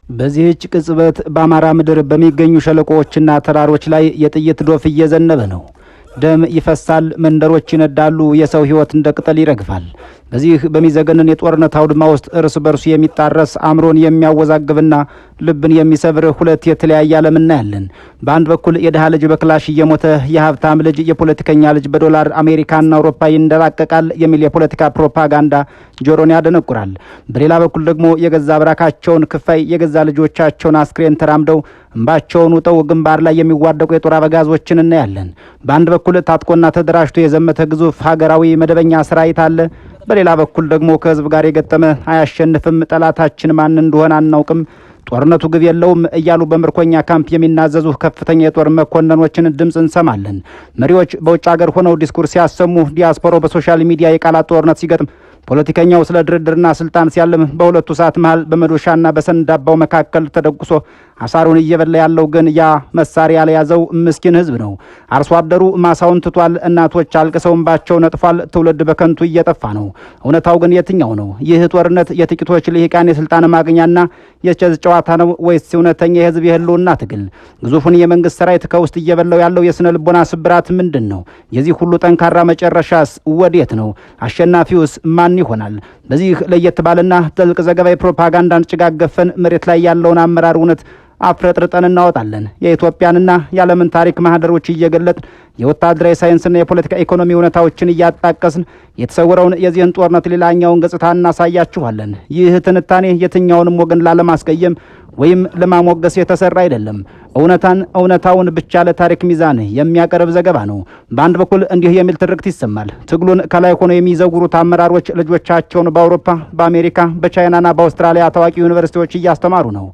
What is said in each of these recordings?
በዚህች ቅጽበት በአማራ ምድር በሚገኙ ሸለቆዎችና ተራሮች ላይ የጥይት ዶፍ እየዘነበ ነው። ደም ይፈሳል፣ መንደሮች ይነዳሉ፣ የሰው ሕይወት እንደ ቅጠል ይረግፋል። በዚህ በሚዘገንን የጦርነት አውድማ ውስጥ እርስ በርሱ የሚጣረስ አእምሮን የሚያወዛግብና ልብን የሚሰብር ሁለት የተለያየ ዓለም እናያለን። በአንድ በኩል የድሃ ልጅ በክላሽ እየሞተ የሀብታም ልጅ የፖለቲከኛ ልጅ በዶላር አሜሪካና አውሮፓ ይንደላቀቃል የሚል የፖለቲካ ፕሮፓጋንዳ ጆሮን ያደነቁራል። በሌላ በኩል ደግሞ የገዛ አብራካቸውን ክፋይ የገዛ ልጆቻቸውን አስክሬን ተራምደው እንባቸውን ውጠው ግንባር ላይ የሚዋደቁ የጦር አበጋዞችን እናያለን። በአንድ በኩል ታጥቆና ተደራጅቶ የዘመተ ግዙፍ ሀገራዊ መደበኛ ሰራዊት አለ። በሌላ በኩል ደግሞ ከህዝብ ጋር የገጠመ አያሸንፍም፣ ጠላታችን ማን እንደሆነ አናውቅም፣ ጦርነቱ ግብ የለውም እያሉ በምርኮኛ ካምፕ የሚናዘዙ ከፍተኛ የጦር መኮንኖችን ድምፅ እንሰማለን። መሪዎች በውጭ ሀገር ሆነው ዲስኩርስ ሲያሰሙ፣ ዲያስፖራው በሶሻል ሚዲያ የቃላት ጦርነት ሲገጥም፣ ፖለቲከኛው ስለ ድርድርና ስልጣን ሲያልም፣ በሁለቱ ሰዓት መሃል በመዶሻና በሰንዳባው መካከል ተደቁሶ አሳሩን እየበላ ያለው ግን ያ መሳሪያ ለያዘው ምስኪን ህዝብ ነው። አርሶ አደሩ ማሳውን ትቷል። እናቶች አልቅሰው እንባቸው ነጥፏል። ትውልድ በከንቱ እየጠፋ ነው። እውነታው ግን የትኛው ነው? ይህ ጦርነት የጥቂቶች ልሂቃን የስልጣን ማግኛና የቸዝ ጨዋታ ነው ወይስ እውነተኛ የህዝብ የህልውና ትግል? ግዙፉን የመንግስት ሰራዊት ከውስጥ እየበላው ያለው የስነ ልቦና ስብራት ምንድን ነው? የዚህ ሁሉ ጠንካራ መጨረሻስ ወዴት ነው? አሸናፊውስ ማን ይሆናል? በዚህ ለየት ባለና ጥልቅ ዘገባ የፕሮፓጋንዳን ጭጋግ ገፈን መሬት ላይ ያለውን አመራር እውነት አፍረጥርጠን እናወጣለን። የኢትዮጵያንና የዓለምን ታሪክ ማህደሮች እየገለጥን የወታደራዊ ሳይንስና የፖለቲካ ኢኮኖሚ እውነታዎችን እያጣቀስን የተሰወረውን የዚህን ጦርነት ሌላኛውን ገጽታ እናሳያችኋለን። ይህ ትንታኔ የትኛውንም ወገን ላለማስቀየም ወይም ለማሞገስ የተሰራ አይደለም። እውነታውን ብቻ ለታሪክ ሚዛን የሚያቀርብ ዘገባ ነው። በአንድ በኩል እንዲህ የሚል ትርክት ይሰማል። ትግሉን ከላይ ሆነው የሚዘውሩት አመራሮች ልጆቻቸውን በአውሮፓ፣ በአሜሪካ፣ በቻይናና በአውስትራሊያ ታዋቂ ዩኒቨርሲቲዎች እያስተማሩ ነው።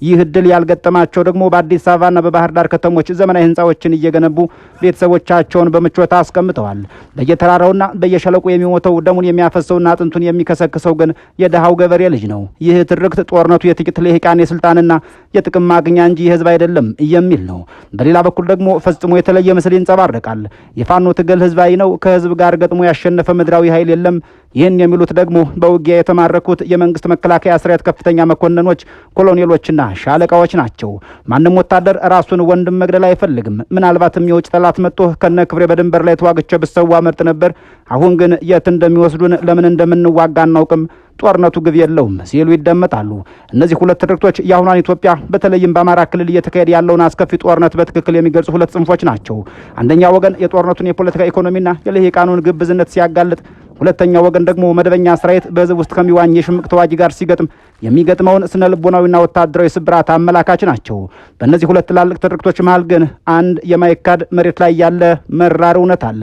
ይህ እድል ያልገጠማቸው ደግሞ በአዲስ አበባና በባህር ዳር ከተሞች ዘመናዊ ህንፃዎችን እየገነቡ ቤተሰቦቻቸውን በምቾት አስቀምጠዋል። በየተራራውና በየሸለቁ የሚሞተው ደሙን የሚያፈሰውና አጥንቱን የሚከሰክሰው ግን የድሃው ገበሬ ልጅ ነው። ይህ ትርክት ጦርነቱ የጥቂት ልሂቃን የስልጣንና የጥቅም ማግኛ እንጂ የህዝብ አይደለም የሚል ነው። በሌላ በኩል ደግሞ ፈጽሞ የተለየ ምስል ይንጸባረቃል። የፋኖ ትግል ህዝባዊ ነው። ከህዝብ ጋር ገጥሞ ያሸነፈ ምድራዊ ኃይል የለም። ይህን የሚሉት ደግሞ በውጊያ የተማረኩት የመንግስት መከላከያ ሰራዊት ከፍተኛ መኮንኖች፣ ኮሎኔሎችና ሻለቃዎች ናቸው። ማንም ወታደር ራሱን ወንድም መግደል አይፈልግም። ምናልባትም የውጭ ጠላት መጥቶ ከነ ክብሬ በድንበር ላይ ተዋግቼ ብሰዋ መርጥ ነበር። አሁን ግን የት እንደሚወስዱን ለምን እንደምንዋጋ አናውቅም። ጦርነቱ ግብ የለውም ሲሉ ይደመጣሉ። እነዚህ ሁለት ትርክቶች የአሁኗን ኢትዮጵያ በተለይም በአማራ ክልል እየተካሄደ ያለውን አስከፊ ጦርነት በትክክል የሚገልጹ ሁለት ጽንፎች ናቸው። አንደኛ ወገን የጦርነቱን የፖለቲካ ኢኮኖሚና የልሂቃኑን ግብዝነት ሲያጋልጥ፣ ሁለተኛው ወገን ደግሞ መደበኛ ሰራዊት በህዝብ ውስጥ ከሚዋኝ የሽምቅ ተዋጊ ጋር ሲገጥም የሚገጥመውን ስነ ልቦናዊና ወታደራዊ ስብራት አመላካች ናቸው። በእነዚህ ሁለት ትላልቅ ትርክቶች መሃል ግን አንድ የማይካድ መሬት ላይ ያለ መራር እውነት አለ።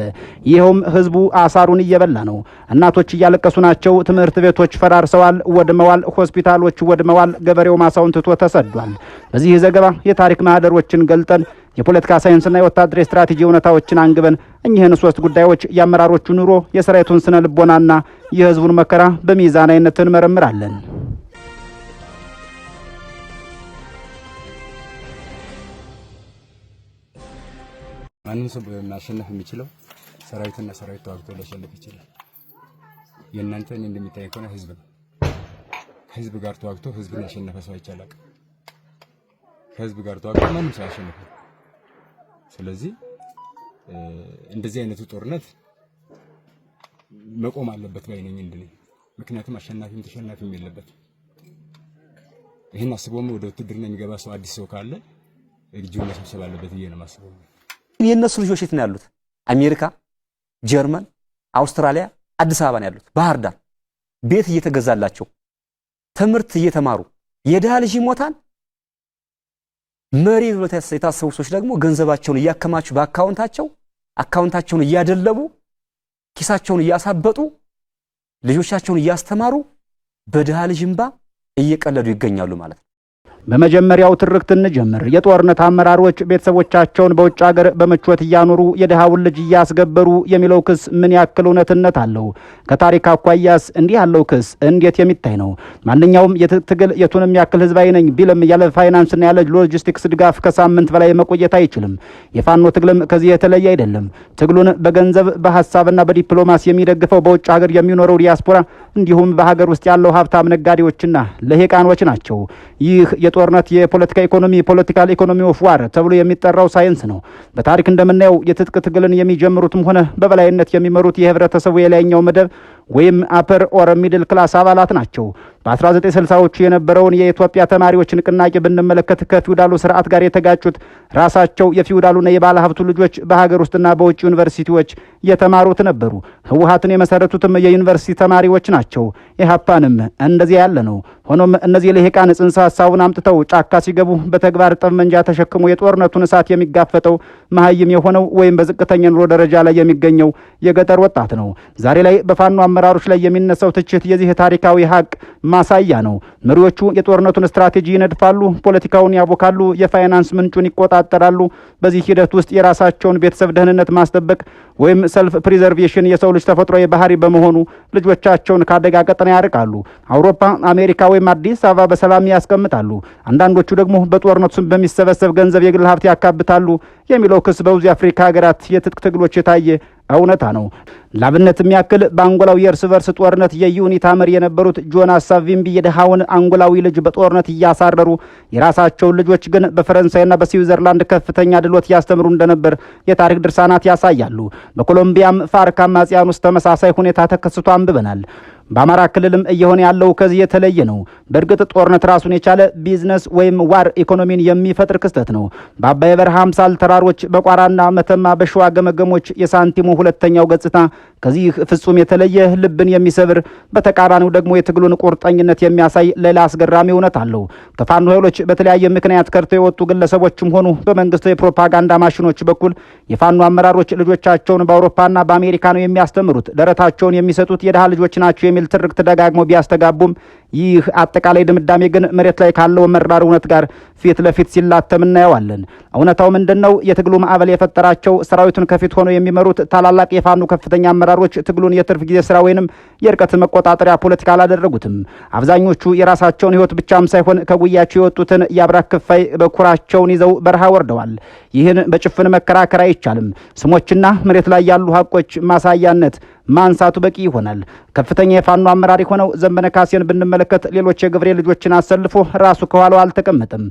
ይኸውም ህዝቡ አሳሩን እየበላ ነው። እናቶች እያለቀሱ ናቸው። ትምህርት ቤቶች ፈራርሰዋል፣ ወድመዋል። ሆስፒታሎች ወድመዋል። ገበሬው ማሳውን ትቶ ተሰዷል። በዚህ ዘገባ የታሪክ ማህደሮችን ገልጠን የፖለቲካ ሳይንስና የወታደራዊ ስትራቴጂ እውነታዎችን አንግበን እኚህን ሶስት ጉዳዮች የአመራሮቹ ኑሮ፣ የሰራዊቱን ስነ ልቦናና የህዝቡን መከራ በሚዛናዊነት እንመረምራለን። ማንም ሰው ማሸነፍ የሚችለው ሰራዊትና ሰራዊት ተዋግቶ ሊያሸንፍ ይችላል። የእናንተን እንደሚታይ ከሆነ ህዝብ ነው። ከህዝብ ጋር ተዋግቶ ህዝብን ያሸነፈ ሰው አይቻላል። ከህዝብ ጋር ተዋግቶ ማንም ሰው ያሸንፋል። ስለዚህ እንደዚህ አይነቱ ጦርነት መቆም አለበት ባይ ነኝ እንደኔ። ምክንያቱም አሸናፊም ተሸናፊም የለበት። ይሄን አስቦም ወደ ውትድርና የሚገባ ሰው አዲስ ሰው ካለ እጁን መሰብሰብ አለበት ብዬ ነው የማስበው። የነሱ ልጆች የት ነው ያሉት? አሜሪካ፣ ጀርመን፣ አውስትራሊያ፣ አዲስ አበባ ነው ያሉት። ባህር ዳር ቤት እየተገዛላቸው ትምህርት እየተማሩ የድሃ ልጅ ይሞታል። መሪ ብለው የታሰቡ ሰዎች ደግሞ ገንዘባቸውን እያከማቹ አካውንታቸውን እያደለቡ ኪሳቸውን እያሳበጡ ልጆቻቸውን እያስተማሩ በድሃ ልጅ እንባ እየቀለዱ ይገኛሉ ማለት ነው። በመጀመሪያው ትርክት እንጀምር። የጦርነት አመራሮች ቤተሰቦቻቸውን በውጭ ሀገር በምቾት እያኖሩ የድሃውን ልጅ እያስገበሩ የሚለው ክስ ምን ያክል እውነትነት አለው? ከታሪክ አኳያስ እንዲህ ያለው ክስ እንዴት የሚታይ ነው? ማንኛውም የትግል የቱንም ያክል ህዝባዊ ነኝ ቢልም ያለ ፋይናንስና ያለ ሎጂስቲክስ ድጋፍ ከሳምንት በላይ መቆየት አይችልም። የፋኖ ትግልም ከዚህ የተለየ አይደለም። ትግሉን በገንዘብ በሐሳብና በዲፕሎማሲ የሚደግፈው በውጭ ሀገር የሚኖረው ዲያስፖራ እንዲሁም በሀገር ውስጥ ያለው ሀብታም ነጋዴዎችና ለሄቃኖች ናቸው። ይህ ጦርነት የፖለቲካ ኢኮኖሚ ፖለቲካል ኢኮኖሚ ኦፍ ዋር ተብሎ የሚጠራው ሳይንስ ነው። በታሪክ እንደምናየው የትጥቅ ትግልን የሚጀምሩትም ሆነ በበላይነት የሚመሩት የህብረተሰቡ የላይኛው መደብ ወይም አፐር ኦር ሚድል ክላስ አባላት ናቸው። በ1960ዎቹ የነበረውን የኢትዮጵያ ተማሪዎች ንቅናቄ ብንመለከት ከፊውዳሉ ስርዓት ጋር የተጋጩት ራሳቸው የፊውዳሉና የባለ ሀብቱ ልጆች በሀገር ውስጥና በውጭ ዩኒቨርሲቲዎች የተማሩት ነበሩ። ህወሓትን የመሰረቱትም የዩኒቨርሲቲ ተማሪዎች ናቸው። ኢህአፓንም እንደዚያ ያለ ነው። ሆኖም እነዚህ ልሂቃን ጽንሰ ሀሳቡን አምጥተው ጫካ ሲገቡ በተግባር ጠመንጃ ተሸክሞ የጦርነቱን እሳት የሚጋፈጠው መሀይም የሆነው ወይም በዝቅተኛ ኑሮ ደረጃ ላይ የሚገኘው የገጠር ወጣት ነው። ዛሬ ላይ በፋኖ አመራሮች ላይ የሚነሳው ትችት የዚህ ታሪካዊ ሀቅ ማሳያ ነው። መሪዎቹ የጦርነቱን ስትራቴጂ ይነድፋሉ፣ ፖለቲካውን ያቦካሉ፣ የፋይናንስ ምንጩን ይቆጣጠራሉ። በዚህ ሂደት ውስጥ የራሳቸውን ቤተሰብ ደህንነት ማስጠበቅ ወይም ሰልፍ ፕሪዘርቬሽን የሰው ልጅ ተፈጥሯዊ ባህሪ በመሆኑ ልጆቻቸውን ከአደጋ ቀጠና ያርቃሉ። አውሮፓ፣ አሜሪካ ወይም አዲስ አበባ በሰላም ያስቀምጣሉ። አንዳንዶቹ ደግሞ በጦርነቱ ስም በሚሰበሰብ ገንዘብ የግል ሀብት ያካብታሉ የሚለው ክስ በብዙ የአፍሪካ ሀገራት የትጥቅ ትግሎች የታየ እውነታ ነው። ላብነት የሚያክል በአንጎላው የእርስ በርስ ጦርነት የዩኒታ መሪ የነበሩት ጆናስ ሳቪምቢ የድሃውን አንጎላዊ ልጅ በጦርነት እያሳረሩ የራሳቸውን ልጆች ግን በፈረንሳይና በስዊዘርላንድ ከፍተኛ ድሎት ያስተምሩ እንደነበር የታሪክ ድርሳናት ያሳያሉ። በኮሎምቢያም ፋርክ አማጽያን ውስጥ ተመሳሳይ ሁኔታ ተከስቶ አንብበናል። በአማራ ክልልም እየሆነ ያለው ከዚህ የተለየ ነው። በእርግጥ ጦርነት ራሱን የቻለ ቢዝነስ ወይም ዋር ኢኮኖሚን የሚፈጥር ክስተት ነው። በአባይ በረሃ አምሳል ተራሮች፣ በቋራና መተማ በሸዋ ገመገሞች የሳንቲሙ ሁለተኛው ገጽታ ከዚህ ፍጹም የተለየ ልብን የሚሰብር በተቃራኒው ደግሞ የትግሉን ቁርጠኝነት የሚያሳይ ሌላ አስገራሚ እውነት አለው። ከፋኖ ኃይሎች በተለያየ ምክንያት ከርተው የወጡ ግለሰቦችም ሆኑ በመንግስት የፕሮፓጋንዳ ማሽኖች በኩል የፋኖ አመራሮች ልጆቻቸውን በአውሮፓና በአሜሪካ ነው የሚያስተምሩት፣ ደረታቸውን የሚሰጡት የድሃ ልጆች ናቸው የሚል ትርክት ደጋግሞ ቢያስተጋቡም ይህ አጠቃላይ ድምዳሜ ግን መሬት ላይ ካለው መራር እውነት ጋር ፊት ለፊት ሲላተም እናየዋለን። እውነታው ምንድነው? የትግሉ ማዕበል የፈጠራቸው ሰራዊቱን ከፊት ሆነው የሚመሩት ታላላቅ የፋኖ ከፍተኛ አመራሮች ትግሉን የትርፍ ጊዜ ስራ ወይንም የርቀት መቆጣጠሪያ ፖለቲካ አላደረጉትም። አብዛኞቹ የራሳቸውን ህይወት ብቻም ሳይሆን ከጉያቸው የወጡትን የአብራክ ክፋይ በኩራቸውን ይዘው በረሃ ወርደዋል። ይህን በጭፍን መከራከር አይቻልም። ስሞችና መሬት ላይ ያሉ ሀቆች ማሳያነት ማንሳቱ በቂ ይሆናል። ከፍተኛ የፋኖ አመራር የሆነው ዘመነ ካሴን ብንመለከት ሌሎች የገብሬ ልጆችን አሰልፎ ራሱ ከኋላው አልተቀመጠም።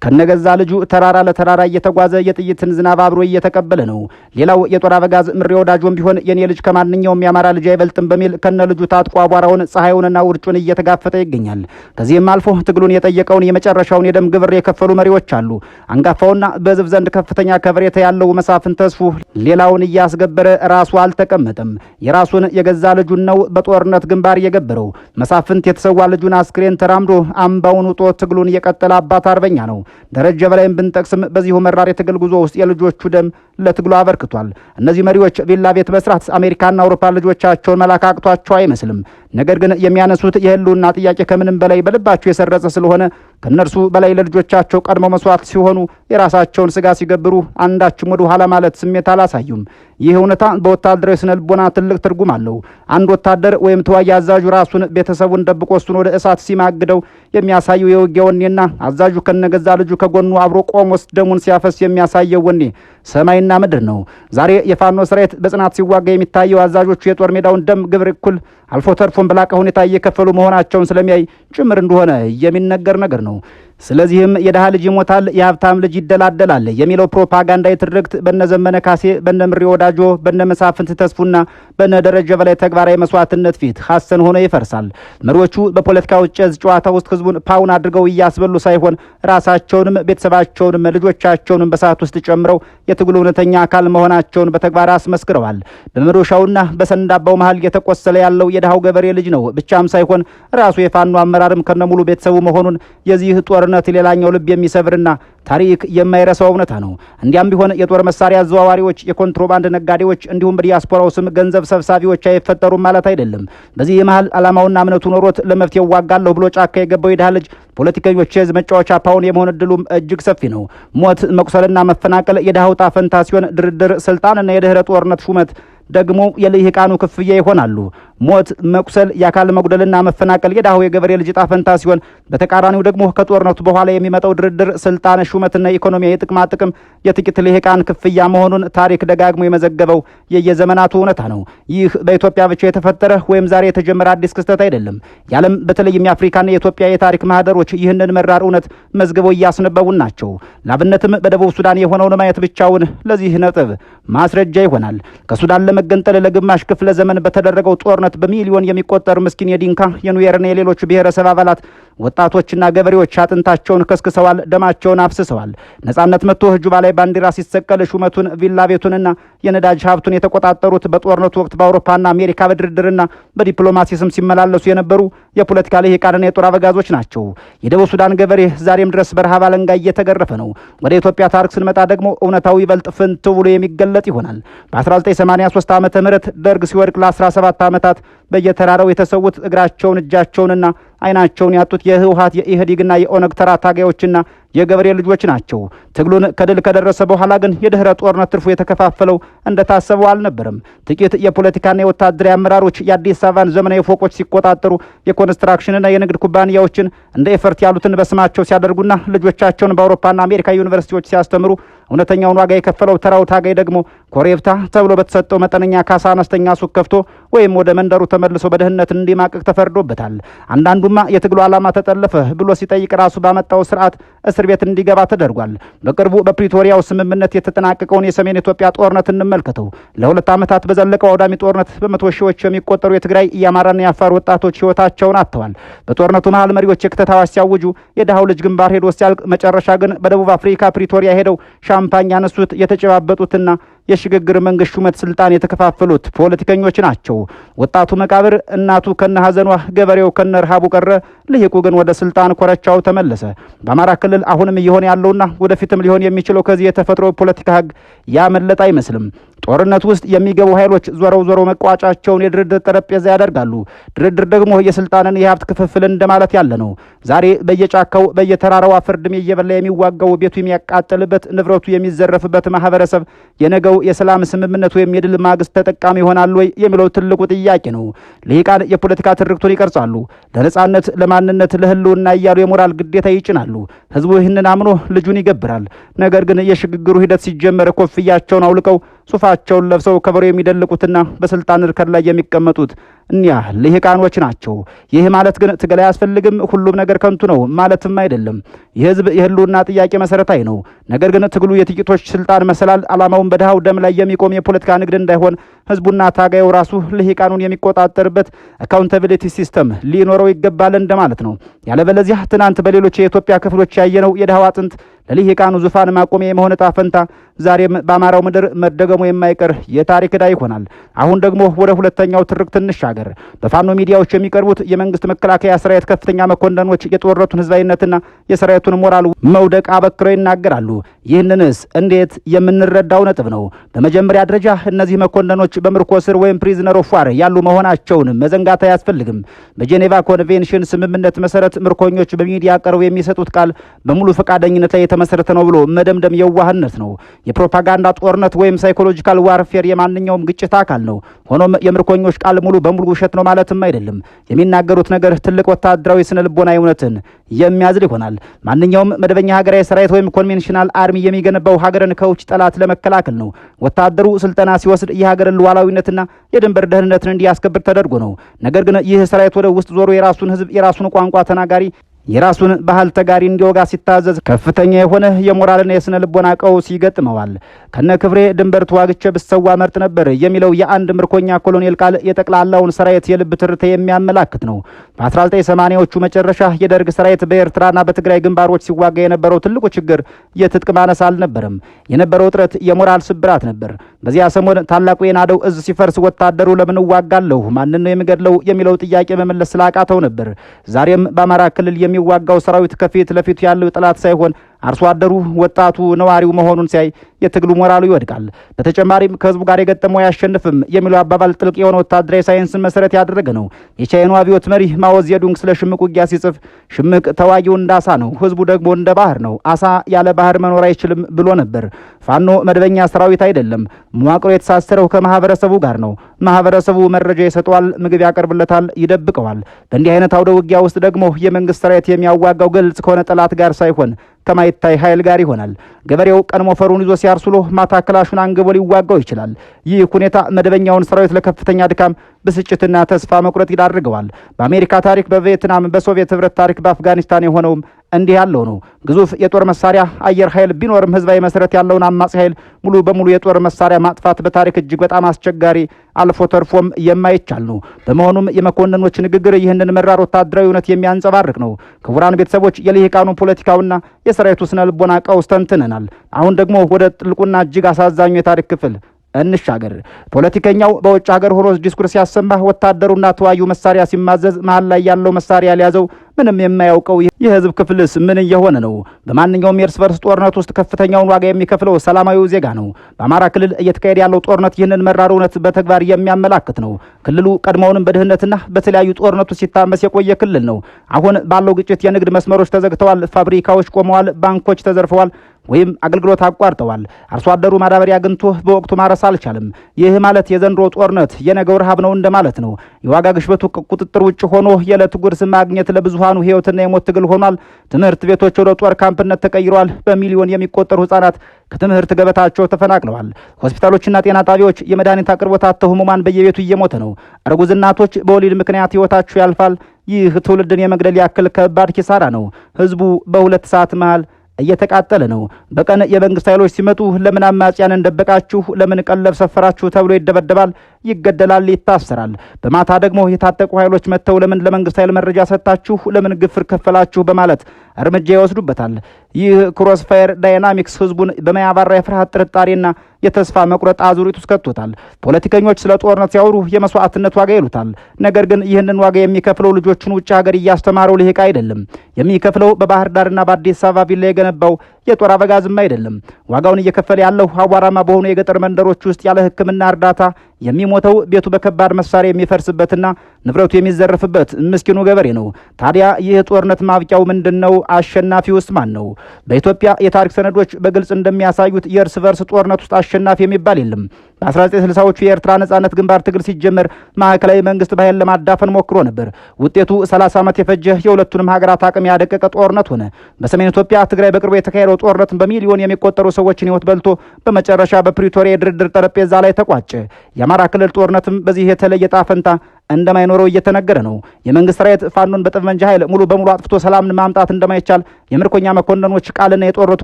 ከነገዛ ልጁ ተራራ ለተራራ እየተጓዘ የጥይትን ዝናብ አብሮ እየተቀበለ ነው። ሌላው የጦር አበጋዝ ምሬ ወዳጆም ቢሆን የኔ ልጅ ከማንኛውም የአማራ ልጅ አይበልጥም በሚል ከነ ልጁ ታጥቆ አቧራውን ፀሐዩንና ውርጩን እየተጋፈጠ ይገኛል። ከዚህም አልፎ ትግሉን የጠየቀውን የመጨረሻውን የደም ግብር የከፈሉ መሪዎች አሉ። አንጋፋውና በህዝብ ዘንድ ከፍተኛ ከበሬታ ያለው መሳፍን ተስፉ ሌላውን እያስገበረ ራሱ አልተቀመጠም። የራሱን የገዛ ልጁን ነው በጦርነት ግንባር የገበረው። መሳፍንት የተሰዋ ልጁን አስክሬን ተራምዶ አምባውን ውጦ ትግሉን የቀጠለ አባት አርበኛ ነው። ደረጃ በላይም ብንጠቅስም በዚሁ መራር የትግል ጉዞ ውስጥ የልጆቹ ደም ለትግሉ አበርክቷል። እነዚህ መሪዎች ቪላ ቤት መስራት አሜሪካና አውሮፓ ልጆቻቸውን መላክ አቅቷቸው አይመስልም። ነገር ግን የሚያነሱት የህልውና ጥያቄ ከምንም በላይ በልባቸው የሰረጸ ስለሆነ ከነርሱ በላይ ለልጆቻቸው ቀድሞ መስዋዕት ሲሆኑ የራሳቸውን ስጋ ሲገብሩ አንዳችም ወደ ኋላ ማለት ስሜት አላሳዩም። ይህ እውነታ በወታደራዊ ስነ ልቦና ትልቅ ትርጉም አለው። አንድ ወታደር ወይም ተዋጊ አዛዡ ራሱን ቤተሰቡን ደብቆ እሱን ወደ እሳት ሲማግደው የሚያሳየው የውጊያ ወኔና አዛዡ ከነገዛ ልጁ ከጎኑ አብሮ ቆሞስ ደሙን ሲያፈስ የሚያሳየው ወኔ ሰማይና ምድር ነው። ዛሬ የፋኖ ሰራዊት በጽናት ሲዋጋ የሚታየው አዛዦቹ የጦር ሜዳውን ደም ግብር እኩል አልፎ ተርፎን በላቀ ሁኔታ እየከፈሉ መሆናቸውን ስለሚያይ ጭምር እንደሆነ የሚነገር ነገር ነው። ስለዚህም የደሃ ልጅ ይሞታል፣ የሀብታም ልጅ ይደላደላል የሚለው ፕሮፓጋንዳዊ ትርክት በነዘመነ ካሴ፣ በነምሬ ወዳጆ፣ በነመሳፍንት ተስፉና በነደረጀ በላይ ተግባራዊ መስዋዕትነት ፊት ሐሰን ሆኖ ይፈርሳል። መሪዎቹ በፖለቲካው ጨዝ ጨዋታ ውስጥ ህዝቡን ፓውን አድርገው እያስበሉ ሳይሆን ራሳቸውንም ቤተሰባቸውንም ልጆቻቸውንም በሰዓት ውስጥ ጨምረው የትግሉ እውነተኛ አካል መሆናቸውን በተግባር አስመስክረዋል። በመዶሻውና በሰንዳባው መሃል እየተቆሰለ ያለው የድሃው ገበሬ ልጅ ነው ብቻም ሳይሆን ራሱ የፋኖ አመራርም ከነሙሉ ቤተሰቡ መሆኑን የዚህ ጦርነት ሌላኛው ልብ የሚሰብርና ታሪክ የማይረሳው እውነታ ነው። እንዲያም ቢሆን የጦር መሳሪያ አዘዋዋሪዎች፣ የኮንትሮባንድ ነጋዴዎች እንዲሁም በዲያስፖራው ስም ገንዘብ ሰብሳቢዎች አይፈጠሩም ማለት አይደለም። በዚህ መሃል ዓላማውና እምነቱ ኖሮት ለመፍትሄው ዋጋለሁ ብሎ ጫካ የገባው የድሃ ልጅ ፖለቲከኞች የህዝብ መጫወቻ ፓውን የመሆን እድሉም እጅግ ሰፊ ነው። ሞት፣ መቁሰልና መፈናቀል የድሃው ዕጣ ፈንታ ሲሆን ድርድር፣ ስልጣንና የድህረ ጦርነት ሹመት ደግሞ የልሂቃኑ ክፍያ ይሆናሉ። ሞት፣ መቁሰል፣ የአካል መጉደልና መፈናቀል የድሃው የገበሬ ልጅ ዕጣ ፈንታ ሲሆን፣ በተቃራኒው ደግሞ ከጦርነቱ በኋላ የሚመጣው ድርድር፣ ስልጣን፣ ሹመትና ኢኮኖሚያዊ ጥቅማ ጥቅም የጥቂት ልሂቃን ክፍያ መሆኑን ታሪክ ደጋግሞ የመዘገበው የየዘመናቱ እውነታ ነው። ይህ በኢትዮጵያ ብቻ የተፈጠረ ወይም ዛሬ የተጀመረ አዲስ ክስተት አይደለም። የዓለም በተለይም የአፍሪካና የኢትዮጵያ የታሪክ ማህደሮች ይህንን መራር እውነት መዝግበው እያስነበቡን ናቸው። ላብነትም በደቡብ ሱዳን የሆነውን ማየት ብቻውን ለዚህ ነጥብ ማስረጃ ይሆናል። ከሱዳን ለመገንጠል ለግማሽ ክፍለ ዘመን በተደረገው ጦርነት በሚሊዮን የሚቆጠር ምስኪን የዲንካ የኑዌርና የሌሎች ብሔረሰብ አባላት ወጣቶችና ገበሬዎች አጥንታቸውን ከስክሰዋል፣ ደማቸውን አፍስሰዋል። ነጻነት መጥቶ ጁባ ላይ ባንዲራ ሲሰቀል ሹመቱን፣ ቪላ ቤቱንና የነዳጅ ሀብቱን የተቆጣጠሩት በጦርነቱ ወቅት በአውሮፓና አሜሪካ በድርድርና በዲፕሎማሲ ስም ሲመላለሱ የነበሩ የፖለቲካ ልሂቃንና የጦር አበጋዞች ናቸው። የደቡብ ሱዳን ገበሬ ዛሬም ድረስ በረሃብ አለንጋ እየተገረፈ ነው። ወደ ኢትዮጵያ ታሪክ ስንመጣ ደግሞ እውነታው ይበልጥ ፍንትው ብሎ የሚገለጥ ይሆናል። በ1983 ዓመተ ምህረት ደርግ ሲወድቅ ለ17 ዓመታት በየተራራው የተሰዉት እግራቸውን እጃቸውንና አይናቸውን ያጡት የህወሓት የኢህዲግና የኦነግ ተራ ታጋዮችና የገበሬ ልጆች ናቸው። ትግሉን ከድል ከደረሰ በኋላ ግን የድህረ ጦርነት ትርፉ የተከፋፈለው እንደታሰበው አልነበረም። ጥቂት የፖለቲካና የወታደራዊ አመራሮች የአዲስ አበባን ዘመናዊ ፎቆች ሲቆጣጠሩ፣ የኮንስትራክሽንና የንግድ ኩባንያዎችን እንደ ኤፈርት ያሉትን በስማቸው ሲያደርጉና ልጆቻቸውን በአውሮፓና አሜሪካ ዩኒቨርሲቲዎች ሲያስተምሩ፣ እውነተኛውን ዋጋ የከፈለው ተራው ታጋይ ደግሞ ኮሬብታ ተብሎ በተሰጠው መጠነኛ ካሳ አነስተኛ ሱቅ ከፍቶ ወይም ወደ መንደሩ ተመልሶ በድህነት እንዲማቅቅ ተፈርዶበታል። አንዳንዱማ የትግሉ ዓላማ ተጠለፈ ብሎ ሲጠይቅ ራሱ ባመጣው ስርዓት እስር ቤት እንዲገባ ተደርጓል። በቅርቡ በፕሪቶሪያው ስምምነት የተጠናቀቀውን የሰሜን ኢትዮጵያ ጦርነት እንመልከተው። ለ2 ዓመታት በዘለቀው አውዳሚ ጦርነት በመቶ ሺዎች የሚቆጠሩ የትግራይ የአማራና የአፋር ወጣቶች ህይወታቸውን አጥተዋል። በጦርነቱ መሃል መሪዎች የክተት አዋጅ ሲያውጁ የድሃው ልጅ ግንባር ሄዶ ሲያልቅ፣ መጨረሻ ግን በደቡብ አፍሪካ ፕሪቶሪያ ሄደው ሻምፓኝ ያነሱት የተጨባበጡትና የሽግግር መንግስት ሹመት ስልጣን የተከፋፈሉት ፖለቲከኞች ናቸው። ወጣቱ መቃብር፣ እናቱ ከነ ሐዘኗ፣ ገበሬው ከነ ረሃቡ ቀረ። ልሂቁ ግን ወደ ስልጣን ኮረቻው ተመለሰ። በአማራ ክልል አሁንም እየሆነ ያለውና ወደፊትም ሊሆን የሚችለው ከዚህ የተፈጥሮ ፖለቲካ ህግ ያመለጠ አይመስልም። ጦርነት ውስጥ የሚገቡ ኃይሎች ዞረው መቋጫቸውን የድርድር ጠረጴዛ ያደርጋሉ። ድርድር ደግሞ የስልጣንን የሀብት ክፍፍል እንደማለት ያለ ነው። ዛሬ በየጫካው በየተራራው አፈርድሜ እየበላ የሚዋጋው፣ ቤቱ የሚያቃጥልበት፣ ንብረቱ የሚዘረፍበት ማህበረሰብ የነገው የሰላም ስምምነት ወይም የድል ማግስት ተጠቃሚ ይሆናል ወይ የሚለው ትልቁ ጥያቄ ነው። ልሂቃን የፖለቲካ ትርክቱን ይቀርጻሉ። ለነጻነት፣ ለማንነት፣ ለህልውና እያሉ የሞራል ግዴታ ይጭናሉ። ህዝቡ ይህንን አምኖ ልጁን ይገብራል። ነገር ግን የሽግግሩ ሂደት ሲጀመር ኮፍያቸውን አውልቀው ሱፋቸውን ለብሰው ከበሮ የሚደልቁትና በስልጣን እርከን ላይ የሚቀመጡት እኒያ ልሂቃኖች ናቸው። ይህ ማለት ግን ትግል አያስፈልግም፣ ሁሉም ነገር ከንቱ ነው ማለትም አይደለም። የህዝብ የህልውና ጥያቄ መሰረታዊ ነው። ነገር ግን ትግሉ የጥቂቶች ስልጣን መሰላል ዓላማውን በድሃው ደም ላይ የሚቆም የፖለቲካ ንግድ እንዳይሆን ህዝቡና ታጋዩ ራሱ ልሂቃኑን የሚቆጣጠርበት አካውንታቢሊቲ ሲስተም ሊኖረው ይገባል እንደማለት ነው። ያለበለዚያ ትናንት በሌሎች የኢትዮጵያ ክፍሎች ያየነው የድሃው አጥንት ለልሂቃኑ ዙፋን ማቆሚያ የመሆን ዕጣ ፈንታ ዛሬም በአማራው ምድር መደገሙ የማይቀር የታሪክ ዕዳ ይሆናል። አሁን ደግሞ ወደ ሁለተኛው ትርክት እንሻገር። በፋኖ ሚዲያዎች የሚቀርቡት የመንግስት መከላከያ ሰራዊት ከፍተኛ መኮንኖች የጦርነቱን ህዝባዊነትና የሰራዊቱን ሞራል መውደቅ አበክረው ይናገራሉ። ይህንንስ እንዴት የምንረዳው ነጥብ ነው። በመጀመሪያ ደረጃ እነዚህ መኮንኖች በምርኮ ስር ወይም ፕሪዝነር ኦፍ ዋር ያሉ መሆናቸውን መዘንጋት አያስፈልግም። በጄኔቫ ኮንቬንሽን ስምምነት መሰረት ምርኮኞች በሚዲያ ቀርበው የሚሰጡት ቃል በሙሉ ፈቃደኝነት ላይ የተመሰረተ ነው ብሎ መደምደም የዋህነት ነው። የፕሮፓጋንዳ ጦርነት ወይም ሳይኮሎጂካል ዋርፌር የማንኛውም ግጭት አካል ነው። ሆኖም የምርኮኞች ቃል ሙሉ በሙሉ ውሸት ነው ማለትም አይደለም። የሚናገሩት ነገር ትልቅ ወታደራዊ ስነ ልቦናዊ እውነትን የሚያዝል ይሆናል። ማንኛውም መደበኛ ሀገራዊ ሰራዊት ወይም ኮንቬንሽናል አርሚ የሚገነባው ሀገርን ከውጭ ጠላት ለመከላከል ነው። ወታደሩ ስልጠና ሲወስድ የሀገርን ሉዓላዊነትና የድንበር ደህንነትን እንዲያስከብር ተደርጎ ነው። ነገር ግን ይህ ሰራዊት ወደ ውስጥ ዞሮ የራሱን ህዝብ፣ የራሱን ቋንቋ ተናጋሪ፣ የራሱን ባህል ተጋሪ እንዲወጋ ሲታዘዝ ከፍተኛ የሆነ የሞራልና የስነ ልቦና ቀውስ ይገጥመዋል። ከነ ክብሬ ድንበር ተዋግቼ ብሰዋ መርጥ ነበር የሚለው የአንድ ምርኮኛ ኮሎኔል ቃል የጠቅላላውን ሰራዊት የልብ ትርታ የሚያመላክት ነው። በ1980ዎቹ መጨረሻ የደርግ ሰራዊት በኤርትራና በትግራይ ግንባሮች ሲዋጋ የነበረው ትልቁ ችግር የትጥቅ ማነስ አልነበረም። የነበረው ውጥረት የሞራል ስብራት ነበር። በዚያ ሰሞን ታላቁ የናደው እዝ ሲፈርስ ወታደሩ ለምን እዋጋለሁ፣ ማንን ነው የሚገድለው የሚለው ጥያቄ መመለስ ስላቃተው ነበር። ዛሬም በአማራ ክልል የሚዋጋው ሰራዊት ከፊት ለፊቱ ያለው ጠላት ሳይሆን አርሶ አደሩ፣ ወጣቱ፣ ነዋሪው መሆኑን ሲያይ የትግሉ ሞራሉ ይወድቃል። በተጨማሪም ከህዝቡ ጋር የገጠመው አያሸንፍም የሚለው አባባል ጥልቅ የሆነ ወታደራዊ ሳይንስን መሰረት ያደረገ ነው። የቻይናው አብዮት መሪ ማኦ ዜዱንግ ስለ ሽምቅ ውጊያ ሲጽፍ ሽምቅ ተዋጊው እንደ አሳ ነው፣ ህዝቡ ደግሞ እንደ ባህር ነው። አሳ ያለ ባህር መኖር አይችልም ብሎ ነበር። ፋኖ መደበኛ ሰራዊት አይደለም። መዋቅሩ የተሳሰረው ከማህበረሰቡ ጋር ነው። ማህበረሰቡ መረጃ ይሰጠዋል፣ ምግብ ያቀርብለታል፣ ይደብቀዋል። በእንዲህ አይነት አውደ ውጊያ ውስጥ ደግሞ የመንግስት ሰራዊት የሚያዋጋው ግልጽ ከሆነ ጠላት ጋር ሳይሆን ከማይታይ ኃይል ጋር ይሆናል። ገበሬው ቀን ሞፈሩን ይዞ ሲያርሱሎ ማታ ክላሹን አንግቦ ሊዋጋው ይችላል። ይህ ሁኔታ መደበኛውን ሰራዊት ለከፍተኛ ድካም፣ ብስጭትና ተስፋ መቁረጥ ይዳርገዋል። በአሜሪካ ታሪክ፣ በቪየትናም፣ በሶቪየት ህብረት ታሪክ፣ በአፍጋኒስታን የሆነውም እንዲህ ያለው ነው። ግዙፍ የጦር መሳሪያ አየር ኃይል ቢኖርም ህዝባዊ መሰረት ያለውን አማጺ ኃይል ሙሉ በሙሉ የጦር መሳሪያ ማጥፋት በታሪክ እጅግ በጣም አስቸጋሪ አልፎ ተርፎም የማይቻል ነው። በመሆኑም የመኮንኖች ንግግር ይህንን መራር ወታደራዊ እውነት የሚያንጸባርቅ ነው። ክቡራን ቤተሰቦች የልሂቃኑ ፖለቲካውና የሰራዊቱ ስነ ልቦና ቀውስ ተንትነናል። አሁን ደግሞ ወደ ጥልቁና እጅግ አሳዛኙ የታሪክ ክፍል እንሻገር። ፖለቲከኛው በውጭ ሀገር ሆኖ ዲስኩርስ ሲያሰማ ወታደሩና ተዋዩ መሳሪያ ሲማዘዝ መሀል ላይ ያለው መሳሪያ ያልያዘው ምንም የማያውቀው የህዝብ ክፍልስ ምን እየሆነ ነው? በማንኛውም የእርስ በርስ ጦርነት ውስጥ ከፍተኛውን ዋጋ የሚከፍለው ሰላማዊው ዜጋ ነው። በአማራ ክልል እየተካሄደ ያለው ጦርነት ይህንን መራር እውነት በተግባር የሚያመላክት ነው። ክልሉ ቀድሞውንም በድህነትና በተለያዩ ጦርነቱ ሲታመስ የቆየ ክልል ነው። አሁን ባለው ግጭት የንግድ መስመሮች ተዘግተዋል፣ ፋብሪካዎች ቆመዋል፣ ባንኮች ተዘርፈዋል ወይም አገልግሎት አቋርጠዋል። አርሶ አደሩ ማዳበሪያ አግኝቶ በወቅቱ ማረስ አልቻለም። ይህ ማለት የዘንድሮ ጦርነት የነገው ረሃብ ነው እንደማለት ነው። የዋጋ ግሽበቱ ቁጥጥር ውጭ ሆኖ የዕለት ጉርስ ማግኘት ለብዙሃኑ ህይወትና የሞት ትግል ሆኗል። ትምህርት ቤቶች ወደ ጦር ካምፕነት ተቀይረዋል። በሚሊዮን የሚቆጠሩ ህጻናት ከትምህርት ገበታቸው ተፈናቅለዋል። ሆስፒታሎችና ጤና ጣቢያዎች የመድኃኒት አቅርቦት አጥተው ህሙማን በየቤቱ እየሞተ ነው። እርጉዝ እናቶች በወሊድ ምክንያት ህይወታቸው ያልፋል። ይህ ትውልድን የመግደል ያክል ከባድ ኪሳራ ነው። ህዝቡ በሁለት ሰዓት መሃል እየተቃጠለ ነው። በቀን የመንግስት ኃይሎች ሲመጡ ለምን አማጽያንን ደበቃችሁ፣ ለምን ቀለብ ሰፈራችሁ ተብሎ ይደበደባል፣ ይገደላል፣ ይታሰራል። በማታ ደግሞ የታጠቁ ኃይሎች መጥተው ለምን ለመንግስት ኃይል መረጃ ሰጣችሁ፣ ለምን ግፍር ከፈላችሁ በማለት እርምጃ ይወስዱበታል። ይህ ክሮስፋየር ዳይናሚክስ ህዝቡን በማያባራ የፍርሃት ጥርጣሬና የተስፋ መቁረጥ አዙሪት ውስጥ ከቶታል። ፖለቲከኞች ስለ ጦርነት ሲያወሩ የመስዋዕትነት ዋጋ ይሉታል። ነገር ግን ይህንን ዋጋ የሚከፍለው ልጆቹን ውጭ ሀገር እያስተማረው ልሂቅ አይደለም። የሚከፍለው በባህር ዳርና በአዲስ አበባ ቪላ የገነባው የጦር አበጋዝም አይደለም። ዋጋውን እየከፈለ ያለው አቧራማ በሆኑ የገጠር መንደሮች ውስጥ ያለ ሕክምና እርዳታ የሚሞተው ቤቱ በከባድ መሳሪያ የሚፈርስበትና ንብረቱ የሚዘረፍበት ምስኪኑ ገበሬ ነው። ታዲያ ይህ ጦርነት ማብቂያው ምንድነው? አሸናፊ ውስጥ ማን ነው? በኢትዮጵያ የታሪክ ሰነዶች በግልጽ እንደሚያሳዩት የእርስ በርስ ጦርነት ውስጥ አሸናፊ የሚባል የለም። በ1960ዎቹ የኤርትራ ነጻነት ግንባር ትግል ሲጀመር ማዕከላዊ መንግስት በኃይል ለማዳፈን ሞክሮ ነበር። ውጤቱ 30 ዓመት የፈጀ የሁለቱንም ሀገራት አቅም ያደቀቀ ጦርነት ሆነ። በሰሜን ኢትዮጵያ ትግራይ በቅርቡ የተካሄደው ጦርነት በሚሊዮን የሚቆጠሩ ሰዎችን ሕይወት በልቶ በመጨረሻ በፕሪቶሪያ የድርድር ጠረጴዛ ላይ ተቋጨ። የአማራ ክልል ጦርነትም በዚህ የተለየ ዕጣ ፈንታ እንደማይኖረው እየተነገረ ነው። የመንግስት ሰራዊት ፋኖን በጠመንጃ ኃይል ሙሉ በሙሉ አጥፍቶ ሰላምን ማምጣት እንደማይቻል የምርኮኛ መኮንኖች ቃልና የጦርነቱ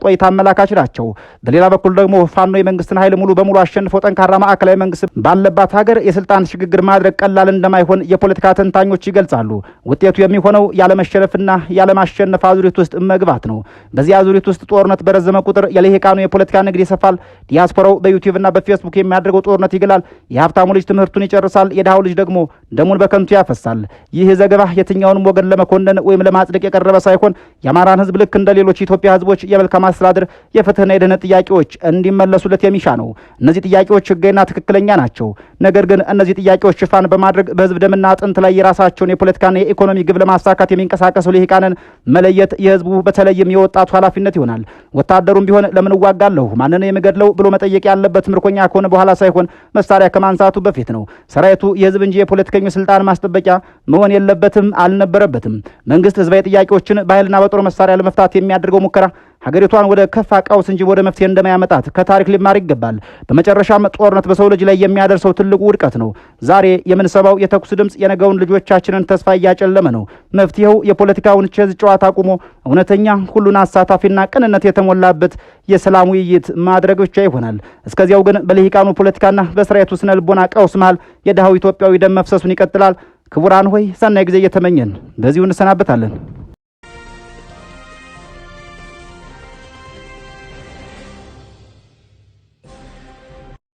ቆይታ አመላካች ናቸው። በሌላ በኩል ደግሞ ፋኖ የመንግስትን ኃይል ሙሉ በሙሉ አሸንፎ ጠንካራ ማዕከላዊ መንግስት ባለባት ሀገር የስልጣን ሽግግር ማድረግ ቀላል እንደማይሆን የፖለቲካ ተንታኞች ይገልጻሉ። ውጤቱ የሚሆነው ያለመሸነፍና ያለማሸነፍ አዙሪት ውስጥ መግባት ነው። በዚህ አዙሪት ውስጥ ጦርነት በረዘመ ቁጥር የልሂቃኑ የፖለቲካ ንግድ ይሰፋል። ዲያስፖራው በዩቲዩብና በፌስቡክ የሚያደርገው ጦርነት ይገላል። የሀብታሙ ልጅ ትምህርቱን ይጨርሳል። የድሃው ልጅ ደግሞ ደሙን በከንቱ ያፈሳል። ይህ ዘገባ የትኛውንም ወገን ለመኮነን ወይም ለማጽደቅ የቀረበ ሳይሆን የአማራን ህዝብ ልክ እንደ ሌሎች የኢትዮጵያ ህዝቦች የመልካም አስተዳደር፣ የፍትህና የደህንነት ጥያቄዎች እንዲመለሱለት የሚሻ ነው። እነዚህ ጥያቄዎች ህጋዊና ትክክለኛ ናቸው። ነገር ግን እነዚህ ጥያቄዎች ሽፋን በማድረግ በህዝብ ደምና አጥንት ላይ የራሳቸውን የፖለቲካና የኢኮኖሚ ግብ ለማሳካት የሚንቀሳቀሱ ልሂቃንን መለየት የህዝቡ በተለይም የወጣቱ ኃላፊነት ይሆናል። ወታደሩም ቢሆን ለምን እዋጋለሁ፣ ማንን የምገድለው ብሎ መጠየቅ ያለበት ምርኮኛ ከሆነ በኋላ ሳይሆን መሳሪያ ከማንሳቱ በፊት ነው። ሰራዊቱ የህዝብ እንጂ የፖለቲከኞች ስልጣን ማስጠበቂያ መሆን የለበትም፣ አልነበረበትም። መንግስት ህዝባዊ ጥያቄዎችን በኃይልና በጦር መሳሪያ ለመፍታት የሚያደርገው ሙከራ ሀገሪቷን ወደ ከፋ ቀውስ እንጂ ወደ መፍትሄ እንደማያመጣት ከታሪክ ሊማር ይገባል። በመጨረሻም ጦርነት በሰው ልጅ ላይ የሚያደርሰው ትልቁ ውድቀት ነው። ዛሬ የምንሰማው የተኩስ ድምፅ የነገውን ልጆቻችንን ተስፋ እያጨለመ ነው። መፍትሄው የፖለቲካውን ቼዝ ጨዋታ አቁሞ እውነተኛ ሁሉን አሳታፊና ቅንነት የተሞላበት የሰላም ውይይት ማድረግ ብቻ ይሆናል። እስከዚያው ግን በልሂቃኑ ፖለቲካና በሰራዊቱ ስነ ልቦና ቀውስ መሃል የድሃው ኢትዮጵያዊ ደም መፍሰሱን ይቀጥላል። ክቡራን ሆይ ሰናይ ጊዜ እየተመኘን በዚሁ እንሰናበታለን።